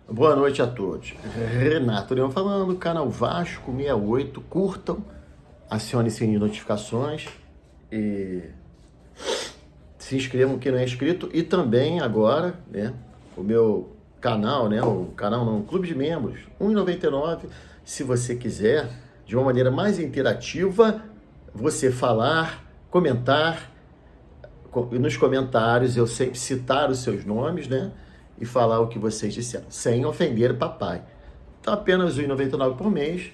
Boa noite a todos. Renato Leão falando, canal Vasco 68. Curtam, acione o sininho de notificações e se inscrevam quem não é inscrito. E também agora, né, o meu canal, né, o Clube de Membros, R$ 1,99. Se você quiser, de uma maneira mais interativa, você falar, comentar, e nos comentários eu sempre citar os seus nomes, né? E falar o que vocês disseram, sem ofender o papai. Então, apenas R$ 1,99 por mês.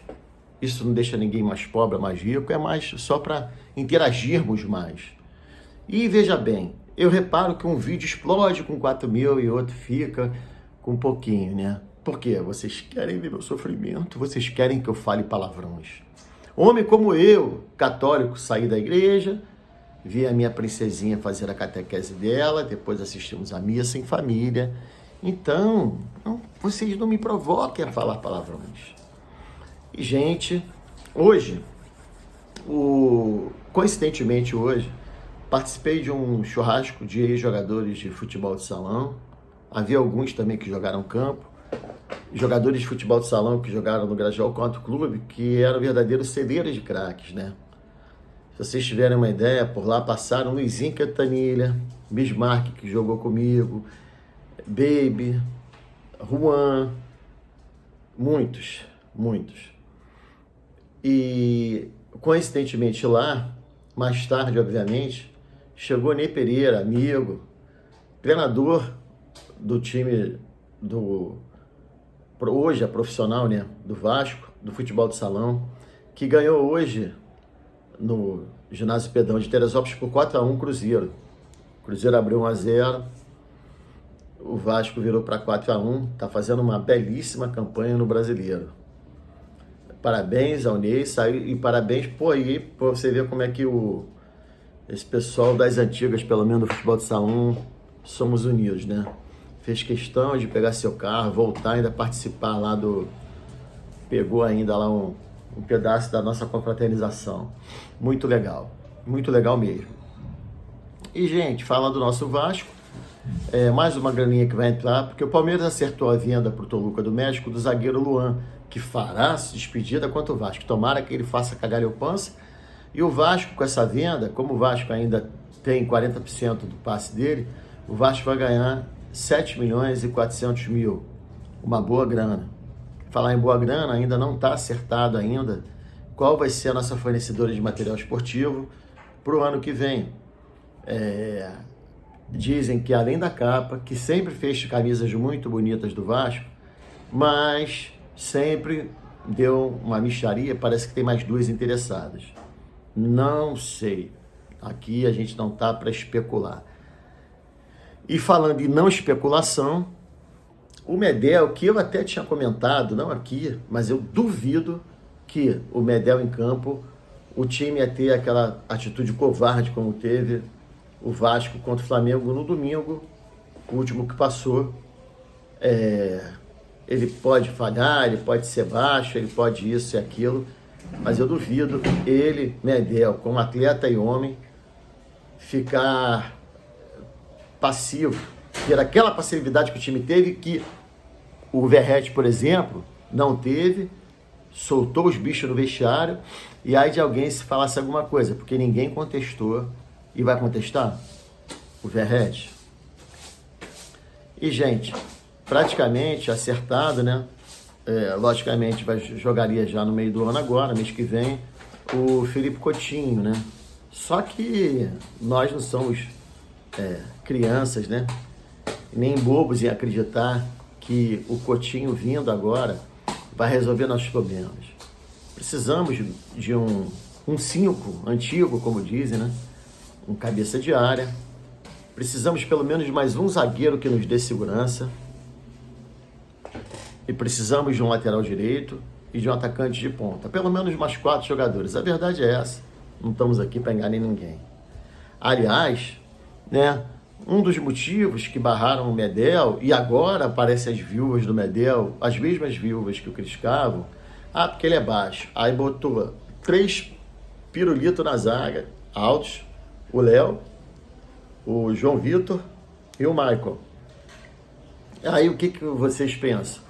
Isso não deixa ninguém mais pobre, mais rico, é mais só para interagirmos mais. E veja bem, eu reparo que um vídeo explode com 4 mil e outro fica com um pouquinho, né? Por quê? Vocês querem ver meu sofrimento, vocês querem que eu fale palavrões. Homem como eu, católico, saí da igreja, vi a minha princesinha fazer a catequese dela, depois assistimos a missa em família. Então, vocês não me provoquem a falar palavrões. E, gente, hoje, coincidentemente hoje, participei de um churrasco de ex-jogadores de futebol de salão. Havia alguns também que jogaram campo. Jogadores de futebol de salão que jogaram no Grajaú Country Club, que eram verdadeiros celeiros de craques, né? Se vocês tiverem uma ideia, por lá passaram Luizinho Quintanilha, Bismarck, que jogou comigo, Baby, Juan, muitos. E, coincidentemente lá, mais tarde, obviamente, chegou Ney Pereira, amigo, treinador do time hoje é profissional, né, do Vasco, do futebol de salão, que ganhou hoje no ginásio Pedrão de Teresópolis por 4-1 Cruzeiro. O Cruzeiro abriu 1-0, o Vasco virou para 4-1, está fazendo uma belíssima campanha no Brasileiro. Parabéns ao Ney, e parabéns por você ver como é que esse pessoal das antigas, pelo menos do futebol de salão, somos unidos, né? Fez questão de pegar seu carro, voltar, ainda participar lá pegou ainda lá um pedaço da nossa confraternização. Muito legal mesmo. E, gente, falando do nosso Vasco, mais uma graninha que vai entrar, porque o Palmeiras acertou a venda para o Toluca do México do zagueiro Luan, que fará despedida quanto o Vasco. Tomara que ele faça cagalho pança. E o Vasco, com essa venda, como o Vasco ainda tem 40% do passe dele, o Vasco vai ganhar 7.400.000. Uma boa grana. Falar em boa grana, ainda não está acertado ainda qual vai ser a nossa fornecedora de material esportivo para o ano que vem. Dizem que além da capa, que sempre fez camisas muito bonitas do Vasco, mas sempre deu uma mixaria, parece que tem mais duas interessadas. Não sei. Aqui a gente não está para especular. E falando em não especulação, o Medel, que eu até tinha comentado, não aqui, mas eu duvido que o Medel em campo, o time ia ter aquela atitude covarde como teve o Vasco contra o Flamengo no domingo, o último que passou. Ele pode falhar, ele pode ser baixo, ele pode isso e aquilo, mas eu duvido ele, Medel, como atleta e homem, ficar passivo, ter aquela passividade que o time teve, que o Verratti, por exemplo, não teve, soltou os bichos no vestiário, e aí de alguém se falasse alguma coisa, porque ninguém contestou, e vai contestar o Verratti. E, gente, praticamente acertado, né? Logicamente, jogaria já no meio do ano agora, mês que vem, o Felipe Coutinho, né? Só que nós não somos crianças, né? Nem bobos em acreditar que o Coutinho vindo agora vai resolver nossos problemas. Precisamos de um 5 antigo, como dizem, né? Um cabeça de área. Precisamos pelo menos de mais um zagueiro que nos dê segurança. E precisamos de um lateral direito e de um atacante de ponta. Pelo menos mais 4 jogadores. A verdade é essa. Não estamos aqui para enganar ninguém. Aliás, né, um dos motivos que barraram o Medel, e agora aparecem as viúvas do Medel, as mesmas viúvas que o criticavam, porque ele é baixo. Aí botou 3 pirulitos na zaga, altos, o Léo, o João Vitor e o Michael. Aí o que vocês pensam?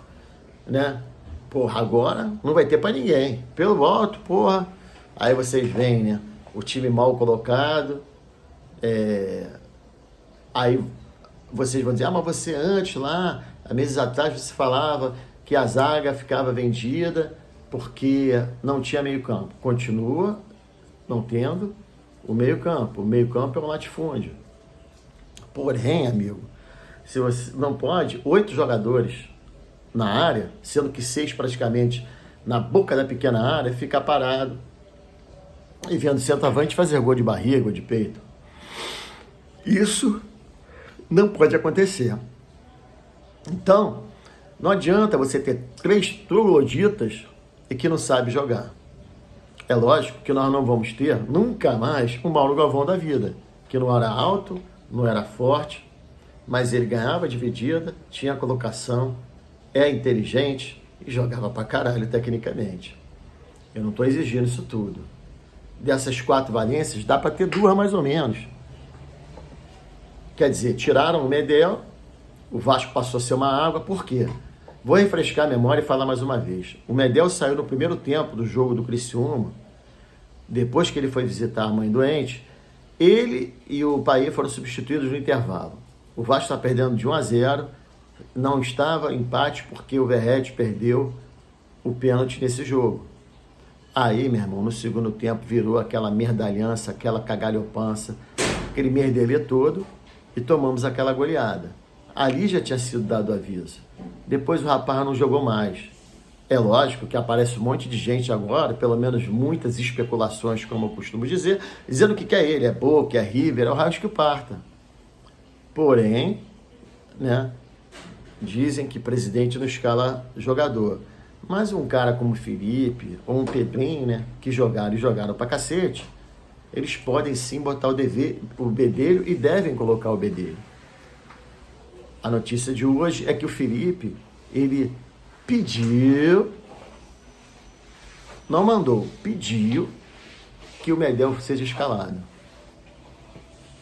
Né? Porra, agora não vai ter para ninguém. Pelo alto, porra. Aí vocês veem, né? O time mal colocado. Aí vocês vão dizer, mas você antes lá, há meses atrás, você falava que a zaga ficava vendida porque não tinha meio campo. Continua não tendo o meio campo. O meio campo é um latifúndio. Porém, amigo, se você não pode, 8 jogadores na área, sendo que 6 praticamente na boca da pequena área, ficar parado e vendo o centroavante fazer gol de barriga ou de peito. Isso não pode acontecer. Então, não adianta você ter 3 trogloditas e que não sabe jogar. É lógico que nós não vamos ter nunca mais um Mauro Galvão da vida, que não era alto, não era forte, mas ele ganhava dividida, tinha colocação, é inteligente e jogava pra caralho tecnicamente. Eu não estou exigindo isso tudo. Dessas 4 valências, dá para ter 2 mais ou menos. Quer dizer, tiraram o Medel, o Vasco passou a ser uma água, por quê? Vou refrescar a memória e falar mais uma vez. O Medel saiu no primeiro tempo do jogo do Criciúma, depois que ele foi visitar a mãe doente, ele e o Paê foram substituídos no intervalo. O Vasco está perdendo de 1-0, não estava empate porque o Verratti perdeu o pênalti nesse jogo. Aí, meu irmão, no segundo tempo virou aquela merdalhança, aquela cagalhopança, aquele merdelê todo e tomamos aquela goleada. Ali já tinha sido dado aviso. Depois o rapaz não jogou mais. É lógico que aparece um monte de gente agora, pelo menos muitas especulações, como eu costumo dizer, dizendo que é ele, é Boca, é River, é o raio que parta. Porém, né, dizem que presidente não escala jogador. Mas um cara como o Felipe, ou um Pedrinho, né, que jogaram e jogaram pra cacete, eles podem sim botar o bedelho e devem colocar o bedelho. A notícia de hoje é que o Felipe, ele pediu, não mandou, pediu que o Medel seja escalado.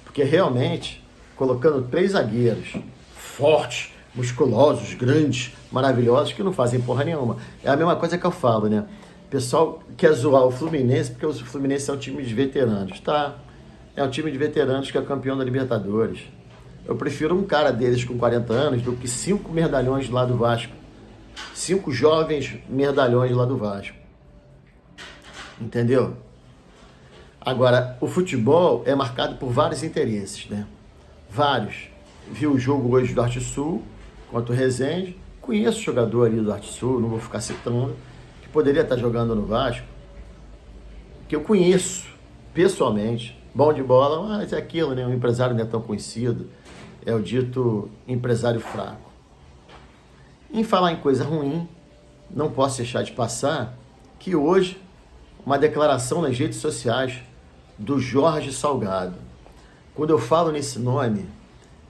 Porque realmente, colocando 3 zagueiros fortes, musculosos, grandes, maravilhosos, que não fazem porra nenhuma. É a mesma coisa que eu falo, né? O pessoal quer zoar o Fluminense porque o Fluminense é um time de veteranos. Tá, é um time de veteranos que é campeão da Libertadores. Eu prefiro um cara deles com 40 anos do que 5 merdalhões lá do Vasco. 5 jovens merdalhões lá do Vasco. Entendeu? Agora, o futebol é marcado por vários interesses, né? Vários. Vi o jogo hoje do Arte Sul contra o Resende. Conheço o jogador ali do Arte Sul, não vou ficar citando, que poderia estar jogando no Vasco, que eu conheço pessoalmente. Bom de bola, mas é aquilo, né? O empresário não é tão conhecido. É o dito empresário fraco. Em falar em coisa ruim, não posso deixar de passar que hoje, uma declaração nas redes sociais do Jorge Salgado. Quando eu falo nesse nome,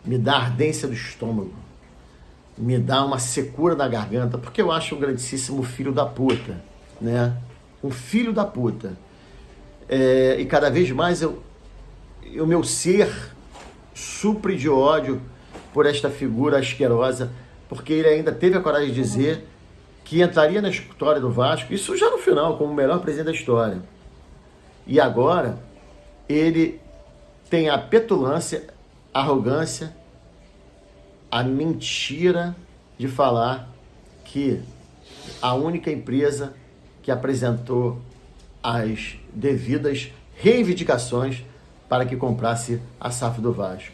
me dá ardência do estômago, me dá uma secura na garganta, porque eu acho um grandíssimo filho da puta, né? Um filho da puta. E cada vez mais o meu ser supre de ódio por esta figura asquerosa, porque ele ainda teve a coragem de dizer que entraria na história do Vasco, isso já no final, como o melhor presidente da história. E agora, ele tem a petulância, a arrogância, a mentira de falar que a única empresa que apresentou as devidas reivindicações para que comprasse a SAF do Vasco.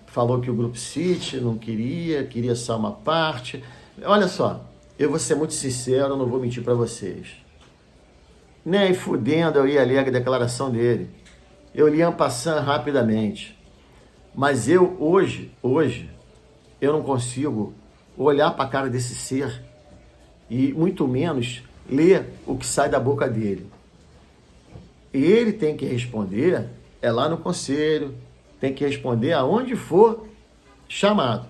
Falou que o Grupo City não queria só uma parte. Olha só, eu vou ser muito sincero, não vou mentir para vocês. Nem fudendo eu ia ler a declaração dele. Eu li en passant rapidamente. Mas eu, hoje, eu não consigo olhar para a cara desse ser e muito menos ler o que sai da boca dele. Ele tem que responder, é lá no conselho, tem que responder aonde for chamado.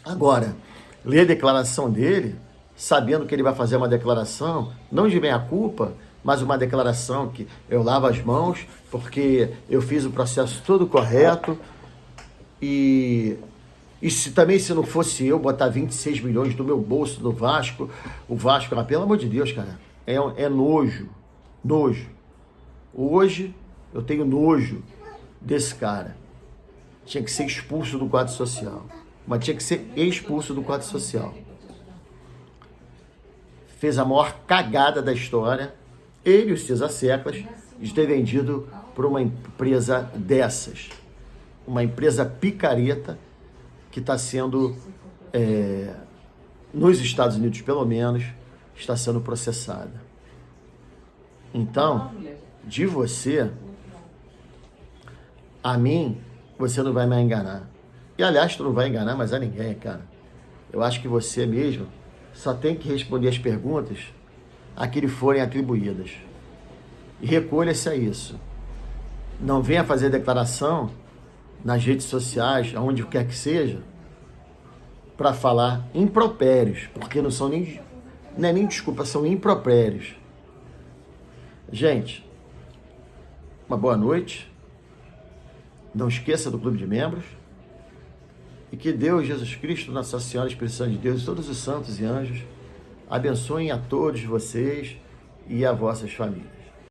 Agora, ler a declaração dele, sabendo que ele vai fazer uma declaração, não de meia-culpa, mas uma declaração que eu lavo as mãos, porque eu fiz o processo todo correto e E se não fosse eu botar 26 milhões do meu bolso do Vasco, o Vasco, pelo amor de Deus, cara, é nojo. Hoje eu tenho nojo desse cara. Tinha que ser expulso do quadro social. Mas tinha que ser expulso do quadro social. Fez a maior cagada da história, ele e os César Seclas, de ter vendido para uma empresa dessas. Uma empresa picareta que está sendo, nos Estados Unidos pelo menos, está sendo processada. Então, de você, a mim, você não vai me enganar. E aliás, tu não vai enganar mais a ninguém, cara. Eu acho que você mesmo só tem que responder as perguntas a que lhe forem atribuídas. E recolha-se a isso. Não venha fazer declaração nas redes sociais, aonde quer que seja, para falar impropérios, porque não é nem desculpa, são impropérios. Gente, uma boa noite. Não esqueça do Clube de Membros. E que Deus, Jesus Cristo, Nossa Senhora, Espírito Santo de Deus, todos os santos e anjos, abençoem a todos vocês e a vossas famílias.